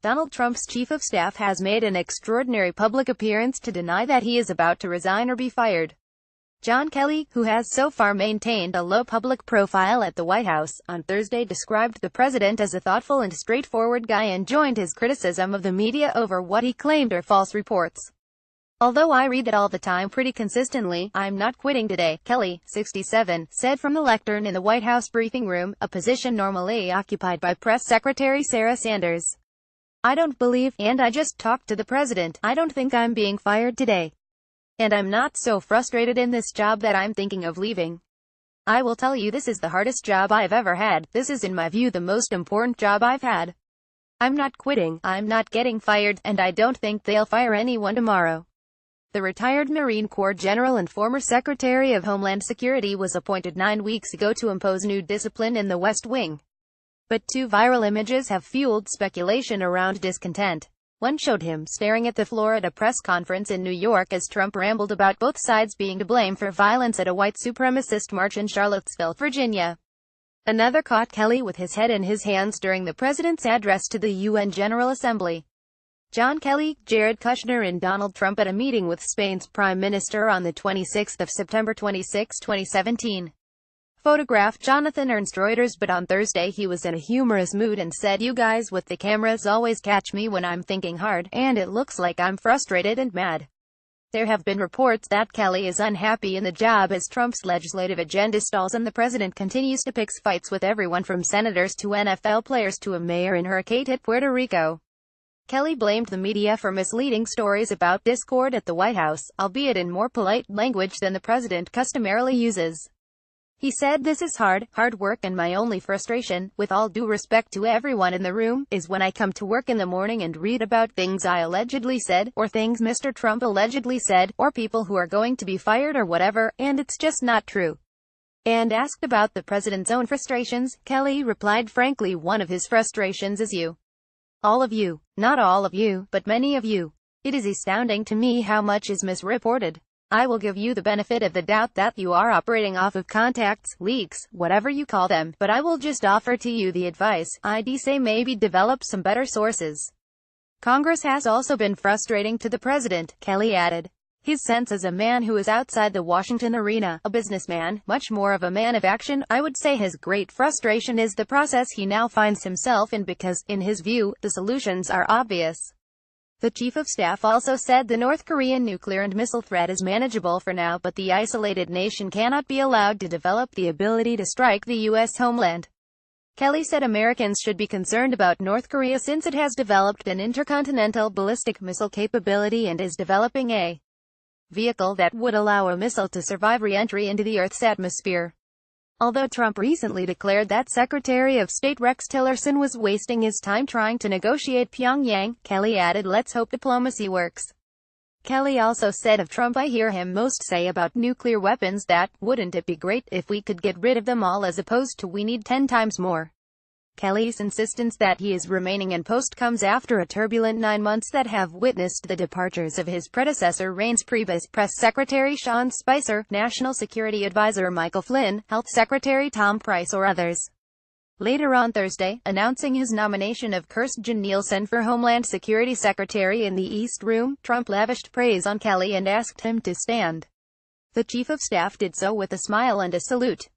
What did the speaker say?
Donald Trump's chief of staff has made an extraordinary public appearance to deny that he is about to resign or be fired. John Kelly, who has so far maintained a low public profile at the White House, on Thursday described the president as a thoughtful and straightforward guy and joined his criticism of the media over what he claimed are false reports. "Although I read that all the time pretty consistently, I'm not quitting today," Kelly, 67, said from the lectern in the White House briefing room, a position normally occupied by Press Secretary Sarah Sanders. "I don't believe, and I just talked to the president, I don't think I'm being fired today. And I'm not so frustrated in this job that I'm thinking of leaving. I will tell you, this is the hardest job I've ever had. This is in my view the most important job I've had. I'm not quitting, I'm not getting fired, and I don't think they'll fire anyone tomorrow." The retired Marine Corps general and former Secretary of Homeland Security was appointed 9 weeks ago to impose new discipline in the West Wing. But 2 viral images have fueled speculation around discontent. One showed him staring at the floor at a press conference in New York as Trump rambled about both sides being to blame for violence at a white supremacist march in Charlottesville, Virginia. Another caught Kelly with his head in his hands during the president's address to the UN General Assembly. John Kelly, Jared Kushner and Donald Trump at a meeting with Spain's Prime Minister on the 26th of September 26, 2017. Photograph Jonathan Ernst Reuters. But on Thursday he was in a humorous mood and said, "You guys with the cameras always catch me when I'm thinking hard, and it looks like I'm frustrated and mad." There have been reports that Kelly is unhappy in the job as Trump's legislative agenda stalls and the president continues to pick fights with everyone from senators to NFL players to a mayor in hurricane-hit Puerto Rico. Kelly blamed the media for misleading stories about discord at the White House, albeit in more polite language than the president customarily uses. He said, "This is hard work, and my only frustration, with all due respect to everyone in the room, is when I come to work in the morning and read about things I allegedly said, or things Mr. Trump allegedly said, or people who are going to be fired or whatever, and it's just not true." And asked about the president's own frustrations, Kelly replied, "Frankly, one of his frustrations is you. All of you. Not all of you, but many of you. It is astounding to me how much is misreported. I will give you the benefit of the doubt that you are operating off of contacts, leaks, whatever you call them, but I will just offer to you the advice I'd say: maybe develop some better sources." Congress has also been frustrating to the president, Kelly added. His sense as a man who is outside the Washington arena, a businessman, much more of a man of action, I would say his great frustration is the process he now finds himself in because, in his view, the solutions are obvious. The chief of staff also said the North Korean nuclear and missile threat is manageable for now, but the isolated nation cannot be allowed to develop the ability to strike the U.S. homeland. Kelly said Americans should be concerned about North Korea since it has developed an intercontinental ballistic missile capability and is developing a vehicle that would allow a missile to survive re-entry into the Earth's atmosphere. Although Trump recently declared that Secretary of State Rex Tillerson was wasting his time trying to negotiate Pyongyang, Kelly added, "Let's hope diplomacy works." Kelly also said of Trump, "I hear him most say about nuclear weapons that, wouldn't it be great if we could get rid of them all as opposed to we need 10 times more." Kelly's insistence that he is remaining in post comes after a turbulent 9 months that have witnessed the departures of his predecessor Reince Priebus, Press Secretary Sean Spicer, National Security Advisor Michael Flynn, Health Secretary Tom Price or others. Later on Thursday, announcing his nomination of Kirstjen Nielsen for Homeland Security Secretary in the East Room, Trump lavished praise on Kelly and asked him to stand. The chief of staff did so with a smile and a salute.